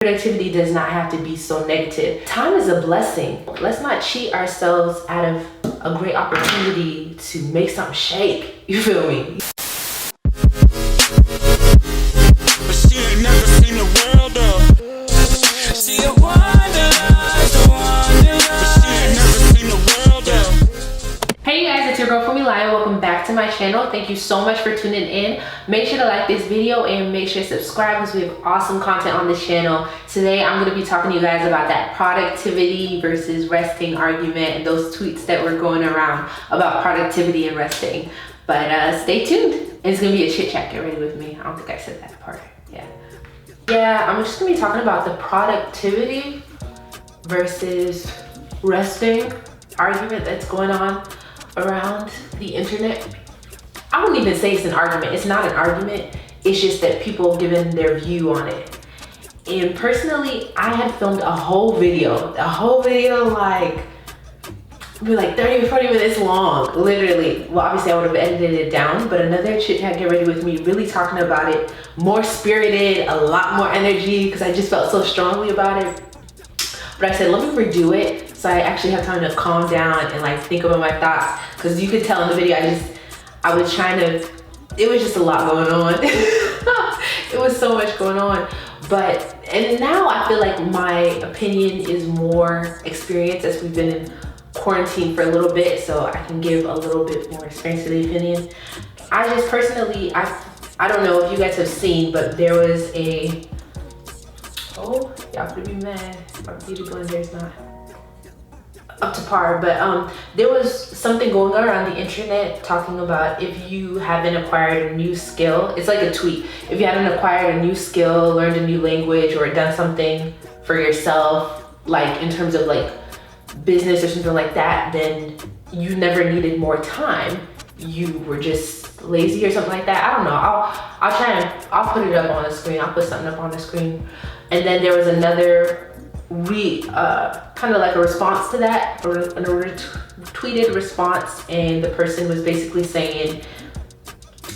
Productivity does not have to be so negative. Time is a blessing. Let's not cheat ourselves out of a great opportunity to make something shake. You feel me? But she ain't never seen the world up. She a wanderer, but she ain't never seen the world up. Hey you guys, it's your girl Funmi-Layo. Welcome back to my channel. Thank you so much for tuning in. Make sure to like this video and make sure to subscribe because we have awesome content on this channel. Today I'm going to be talking to you guys about that productivity versus resting argument and those tweets that were going around about productivity and resting. But stay tuned. It's going to be a chit chat. Get ready with me. I don't think I said that part. Yeah, I'm just going to be talking about the productivity versus resting argument that's going on around the internet. I wouldn't even say it's an argument. It's not an argument. It's just that people have given their view on it. And personally, I had filmed a whole video like 30 or 40 minutes long, literally. Well, obviously I would have edited it down, but another chit chat get ready with me, really talking about it, more spirited, a lot more energy, because I just felt so strongly about it. But I said, let me redo it so I actually have time to calm down and like think about my thoughts. Because you could tell in the video, I was trying to, it was just a lot going on. It was so much going on. And now I feel like my opinion is more experienced as we've been in quarantine for a little bit, so I can give a little bit more experience to the opinion. I just personally, I don't know if you guys have seen, but there was a, oh, y'all could be mad. My beauty blender is not up to par, but there was something going around the internet talking about if you haven't acquired a new skill, it's like a tweet, if you haven't acquired a new skill, learned a new language, or done something for yourself, like in terms of like business or something like that, then you never needed more time. You were just lazy or something like that. I don't know. I'll put it up on the screen. I'll put something up on the screen. And then there was another kind of like a response to that, or a retweeted response, and the person was basically saying,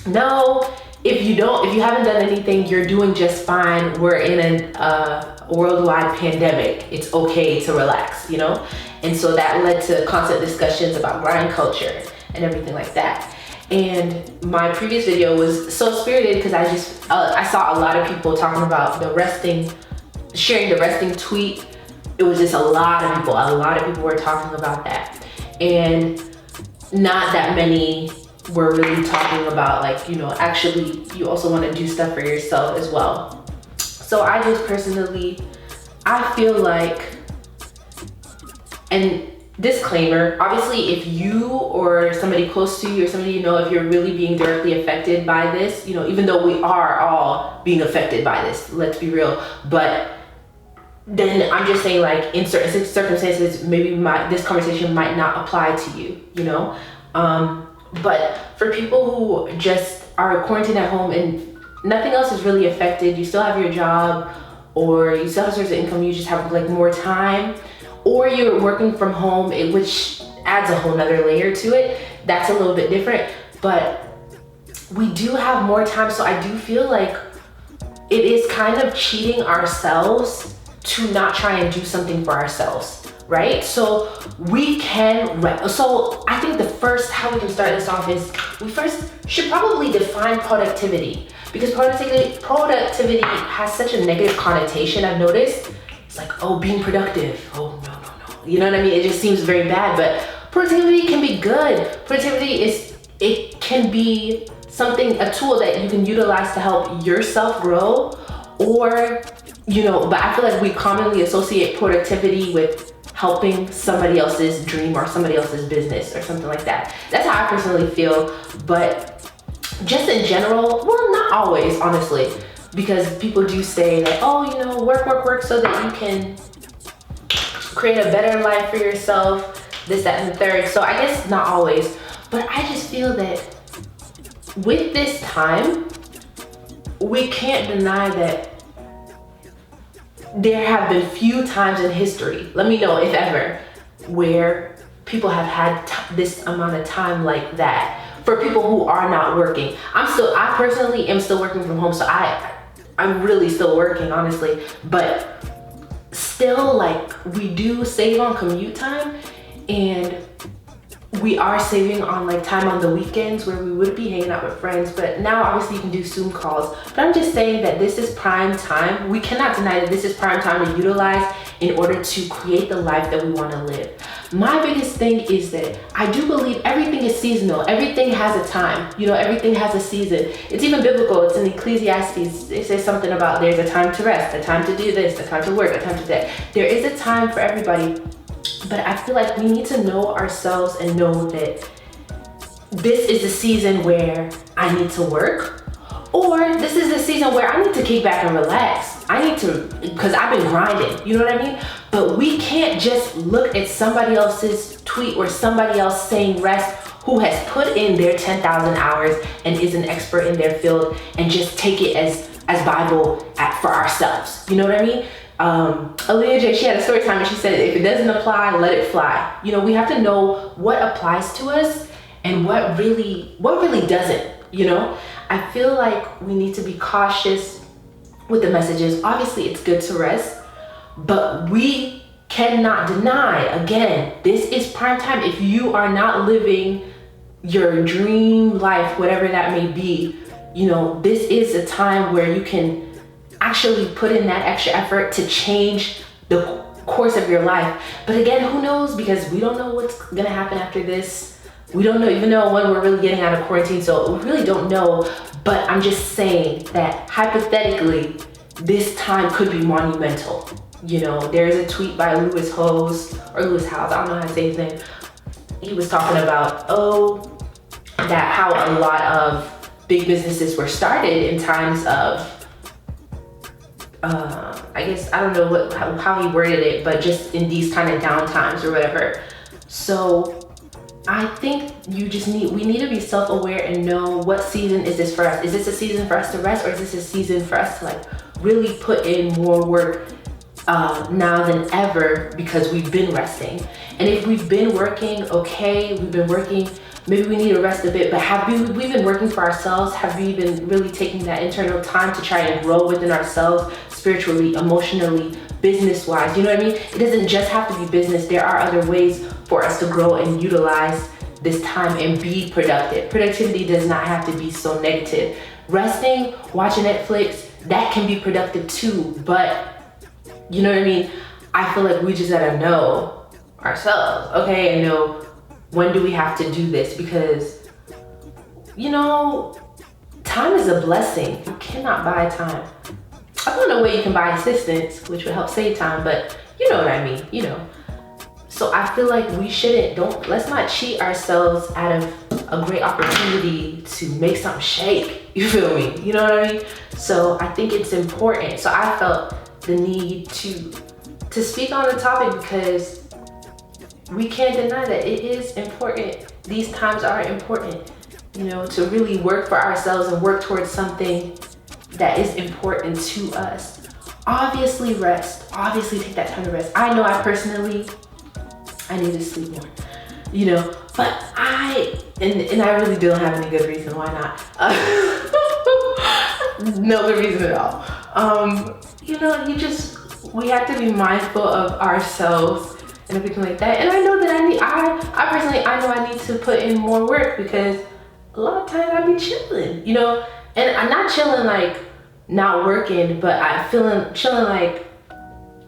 no, if you haven't done anything, you're doing just fine. We're in a worldwide pandemic. It's okay to relax, you know? And so that led to constant discussions about grind culture and everything like that. And my previous video was so spirited because I saw a lot of people talking about the resting, sharing the resting tweet. It was just a lot of people were talking about that. And not that many were really talking about, like, you know, actually you also want to do stuff for yourself as well. So I just personally, I feel like, and disclaimer, obviously if you or somebody close to you or somebody you know, if you're really being directly affected by this, you know, even though we are all being affected by this, let's be real, but then I'm just saying, like, in certain circumstances, maybe this conversation might not apply to you, you know? But for people who just are quarantined at home and nothing else is really affected, you still have your job, or you still have a source of income, you just have like more time, or you're working from home, which adds a whole nother layer to it. That's a little bit different, but we do have more time. So I do feel like it is kind of cheating ourselves to not try and do something for ourselves, right? So we can, so I think how we can start this off is we first should probably define productivity, because productivity has such a negative connotation. I've noticed it's like, oh, being productive. Oh, no. You know what I mean? It just seems very bad, but productivity can be good. Productivity it can be something, a tool that you can utilize to help yourself grow, or, you know, but I feel like we commonly associate productivity with helping somebody else's dream or somebody else's business or something like that. That's how I personally feel. But just in general, well, not always, honestly, because people do say that, oh, you know, work so that you can create a better life for yourself, this, that, and the third. So I guess not always, but I just feel that with this time, we can't deny that there have been few times in history, let me know if ever, where people have had this amount of time like that for people who are not working. I personally am still working from home, so I'm really still working, honestly, but still, like, we do save on commute time, and we are saving on like time on the weekends where we would be hanging out with friends. But now obviously you can do Zoom calls, but I'm just saying that this is prime time. We cannot deny that this is prime time to utilize in order to create the life that we want to live. My biggest thing is that I do believe everything is seasonal. Everything has a time, you know, everything has a season. It's even biblical. It's in Ecclesiastes. It says something about there's a time to rest, a time to do this, a time to work, a time to do that. There is a time for everybody. But I feel like we need to know ourselves and know that this is the season where I need to work, or this is the season where I need to kick back and relax. I need to, because I've been grinding, you know what I mean? But we can't just look at somebody else's tweet or somebody else saying rest who has put in their 10,000 hours and is an expert in their field and just take it as Bible for ourselves. You know what I mean? Aaliyah J, she had a story time and she said, if it doesn't apply, let it fly. You know, we have to know what applies to us and what really doesn't, you know? I feel like we need to be cautious with the messages. Obviously, it's good to rest, but we cannot deny, again, this is prime time. If you are not living your dream life, whatever that may be, you know, this is a time where you can actually put in that extra effort to change the course of your life. But again, who knows? Because we don't know what's gonna happen after this. We don't even know when we're really getting out of quarantine, so we really don't know. But I'm just saying that hypothetically, this time could be monumental. You know, there's a tweet by Lewis Howes, I don't know how to say his name. He was talking about, that how a lot of big businesses were started in times of, I guess, I don't know how he worded it, but just in these kind of down times or whatever. So I think we need to be self-aware and know what season is this for us. Is this a season for us to rest, or is this a season for us to like really put in more work now than ever because we've been resting? And if we've been working, okay, we've been working, maybe we need to rest a bit, but we've been working for ourselves? Have we been really taking that internal time to try and grow within ourselves, spiritually, emotionally, business-wise? You know what I mean? It doesn't just have to be business. There are other ways for us to grow and utilize this time and be productive. Productivity does not have to be so negative. Resting, watching Netflix, that can be productive too, but you know what I mean? I feel like we just gotta know ourselves, okay, and know when do we have to do this, because, you know, time is a blessing. You cannot buy time. I don't know where you can buy assistance, which would help save time, but you know what I mean, you know. So I feel like we let's not cheat ourselves out of a great opportunity to make something shake, you feel me? You know what I mean? So I think it's important. So I felt the need to speak on the topic because we can't deny that it is important. These times are important, you know, to really work for ourselves and work towards something that is important to us. Obviously rest, obviously take that time to rest. I know I need to sleep more, you know, but I really don't have any good reason why not. No good reason at all. You know, we have to be mindful of ourselves and everything like that. And I know that I personally know I need to put in more work because a lot of times I be chilling, you know, and I'm not chilling like not working, but I chilling like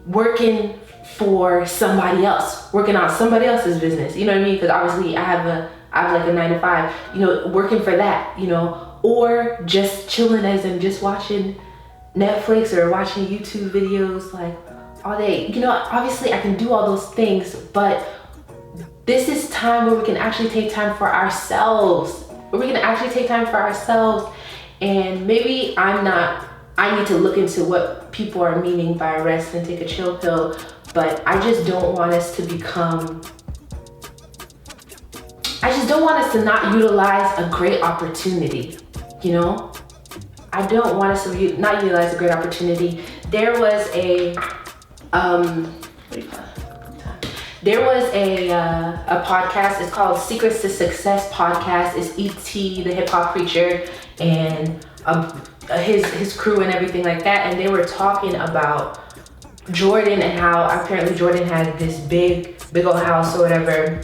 working for somebody else, working on somebody else's business, you know what I mean? Because obviously I have like a 9 to 5, you know, working for that, you know, or just chilling as in just watching Netflix or watching YouTube videos like all day. You know, obviously I can do all those things, but this is time where we can actually take time for ourselves, and maybe I need to look into what people are meaning by rest and take a chill pill, but I just don't want us to not utilize a great opportunity, you know? I don't want us to not utilize a great opportunity. There was a podcast. It's called Secrets to Success podcast. It's E.T., the hip hop preacher, and his crew and everything like that, and they were talking about Jordan and how apparently Jordan had this big old house or whatever,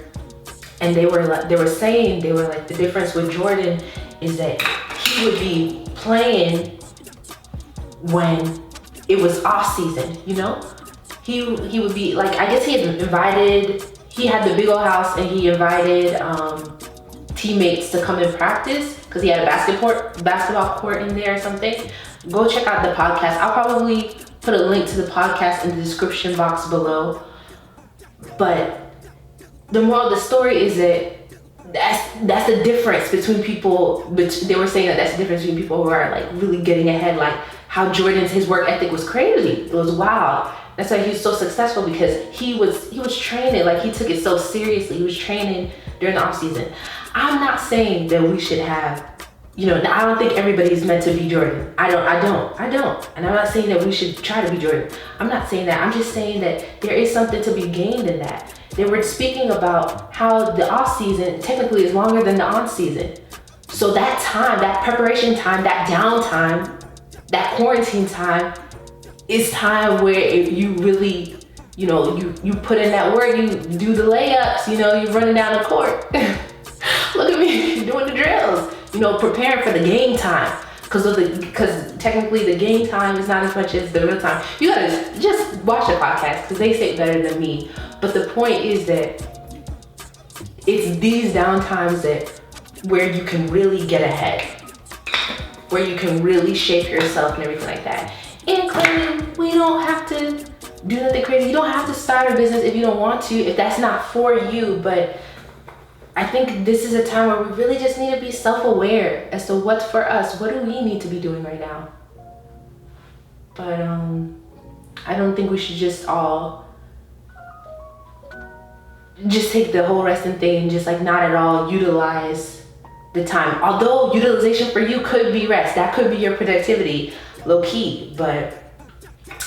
and they were saying the difference with Jordan is that he would be playing when it was off season, you know? He would be like, I guess he had the big old house and he invited teammates to come and practice because he had a basketball court in there or something. Go check out the podcast. I'll probably put a link to the podcast in the description box below. But the moral of the story is that that's the difference between people. They were saying that that's the difference between people who are like really getting ahead, like how his work ethic was crazy. It was wild. That's why he was so successful, because he was training, like he took it so seriously. He was training during the off season. I'm not saying that we should have, you know, I don't think everybody's meant to be Jordan. I don't. And I'm not saying that we should try to be Jordan. I'm not saying that. I'm just saying that there is something to be gained in that. They were speaking about how the off season technically is longer than the on season. So that time, that preparation time, that downtime, that quarantine time is time where you really, you know, you put in that work, you do the layups, you know, you're running down the court. Look at me doing the drills, you know, preparing for the game time. Because technically the game time is not as much as the real time. You gotta just watch the podcast because they say it better than me. But the point is that it's these downtimes where you can really get ahead, where you can really shape yourself and everything like that. And clearly, we don't have to do nothing crazy. You don't have to start a business if you don't want to, if that's not for you. But I think this is a time where we really just need to be self-aware as to what's for us. What do we need to be doing right now? But I don't think we should just all just take the whole resting thing and just like not at all utilize the time. Although utilization for you could be rest. That could be your productivity, low key. But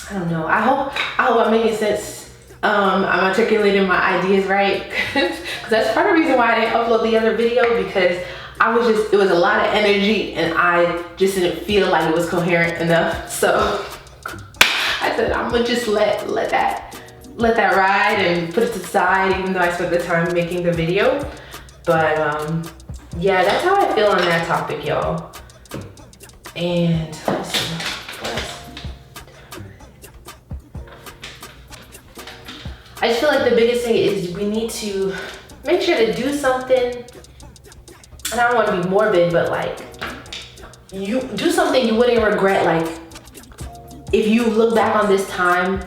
I don't know. I hope I'm making sense. I'm articulating my ideas right, because that's part of the reason why I didn't upload the other video, because it was a lot of energy and I just didn't feel like it was coherent enough. So I said I'm gonna just let that ride and put it to the side, even though I spent the time making the video. But yeah, that's how I feel on that topic, y'all. And let's see. I just feel like the biggest thing is we need to make sure to do something, and I don't want to be morbid, but like, you do something you wouldn't regret. Like, if you look back on this time,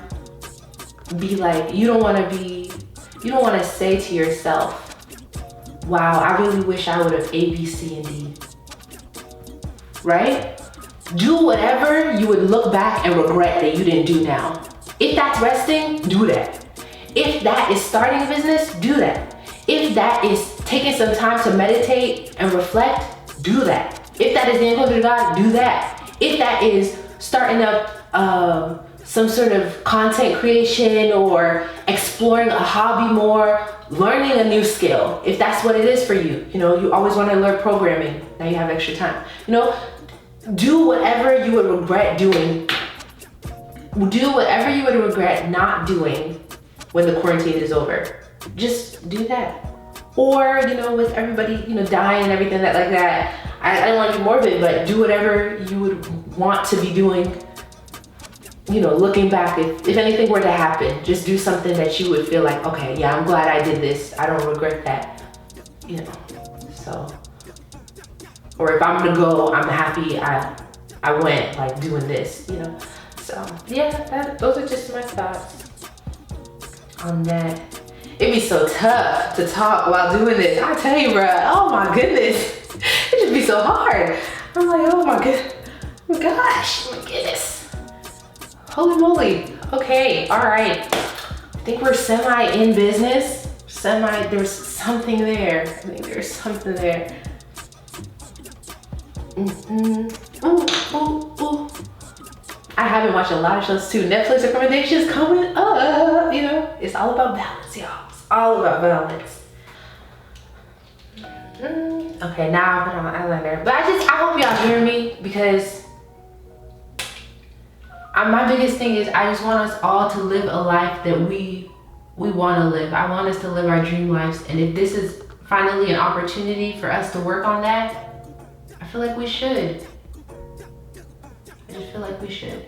be like, you don't want to say to yourself, wow, I really wish I would have A, B, C, and D, right? Do whatever you would look back and regret that you didn't do now. If that's resting, do that. If that is starting a business, do that. If that is taking some time to meditate and reflect, do that. If that is getting closer to God, do that. If that is starting up some sort of content creation or exploring a hobby more, learning a new skill, if that's what it is for you. You know, you always want to learn programming, now you have extra time. You know, do whatever you would regret doing. Do whatever you would regret not doing when the quarantine is over. Just do that. Or, you know, with everybody, you know, dying and everything like that, I don't want to be morbid, but do whatever you would want to be doing. You know, looking back, if anything were to happen, just do something that you would feel like, okay, yeah, I'm glad I did this. I don't regret that, you know, so. Or if I'm gonna go, I'm happy I went, like, doing this, you know. So, yeah, those are just my thoughts on that. It'd be so tough to talk while doing this. I tell you, bruh, oh my goodness. It just be so hard. I'm like, oh my gosh, my goodness. Holy moly. Okay, all right. I think we're semi in business. There's something there. I think there's something there. Ooh. I haven't watched a lot of shows too. Netflix recommendations coming up, you know. It's all about balance, y'all. It's all about balance. Okay, now I put on eyeliner. But I hope y'all hear me, because my biggest thing is I just want us all to live a life that we want to live. I want us to live our dream lives, and if this is finally an opportunity for us to work on that, I feel like we should. I just feel like we should.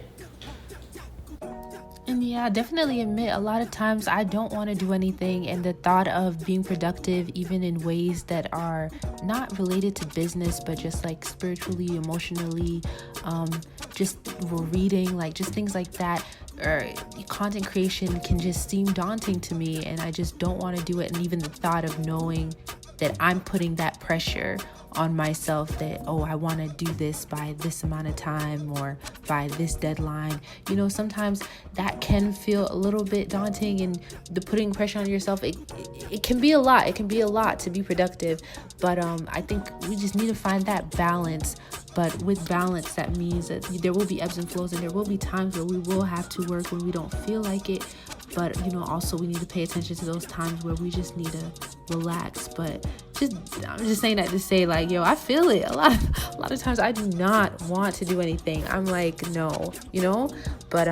And yeah, I definitely admit a lot of times I don't want to do anything, and the thought of being productive even in ways that are not related to business but just like spiritually, emotionally, just reading, like just things like that, or content creation can just seem daunting to me, and I just don't want to do it. And even the thought of knowing that I'm putting that pressure on myself that, oh, I want to do this by this amount of time or by this deadline, you know, sometimes that can feel a little bit daunting, and the putting pressure on yourself, it can be a lot. It can be a lot to be productive, but I think we just need to find that balance. But with balance, that means that there will be ebbs and flows, and there will be times where we will have to work when we don't feel like it. But, you know, also we need to pay attention to those times where we just need to relax. But I'm just saying that to say, like, yo, I feel it. A lot of times I do not want to do anything. I'm like, no, you know. But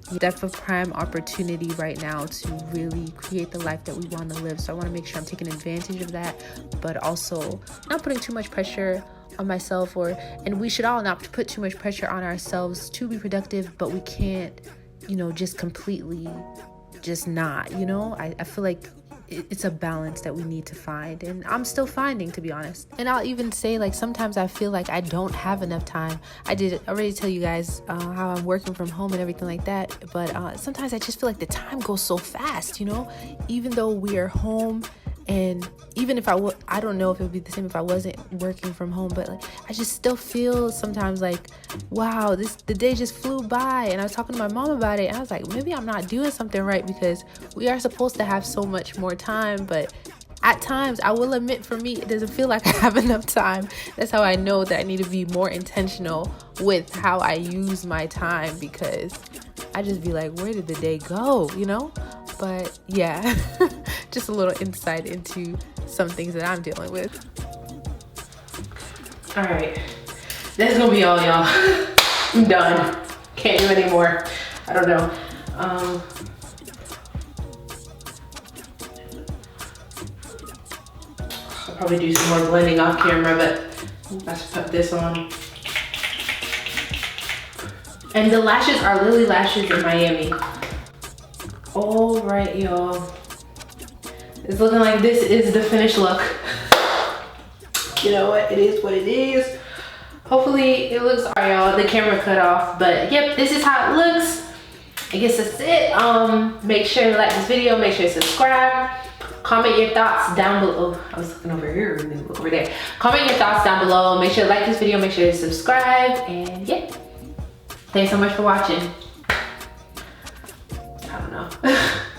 that's a prime opportunity right now to really create the life that we want to live. So I want to make sure I'm taking advantage of that, but also not putting too much pressure on myself, and we should all not put too much pressure on ourselves to be productive, but we can't, you know, just completely just not, you know. I feel like it's a balance that we need to find, and I'm still finding, to be honest. And I'll even say, like, sometimes I feel like I don't have enough time. I did already tell you guys how I'm working from home and everything like that, but sometimes I just feel like the time goes so fast, you know, even though we are home. And even if I don't know if it would be the same if I wasn't working from home, but like I just still feel sometimes like, wow, the day just flew by. And I was talking to my mom about it, and I was like, maybe I'm not doing something right, because we are supposed to have so much more time, but at times, I will admit, for me, it doesn't feel like I have enough time. That's how I know that I need to be more intentional with how I use my time, because I just be like, where did the day go, you know? But yeah, just a little insight into some things that I'm dealing with. All right, that's gonna be all, y'all. I'm done. Can't do anymore. I don't know. I'll probably do some more blending off camera, but let's put this on. And the lashes are Lily Lashes in Miami. All right, y'all. It's looking like this is the finished look. You know what? It is what it is. Hopefully it looks alright, y'all. The camera cut off, but yep, this is how it looks. I guess that's it. Make sure to like this video. Make sure to subscribe. Comment your thoughts down below. I was looking over here and then over there. Comment your thoughts down below. Make sure to like this video. Make sure to subscribe. And yeah, thanks so much for watching. I don't know.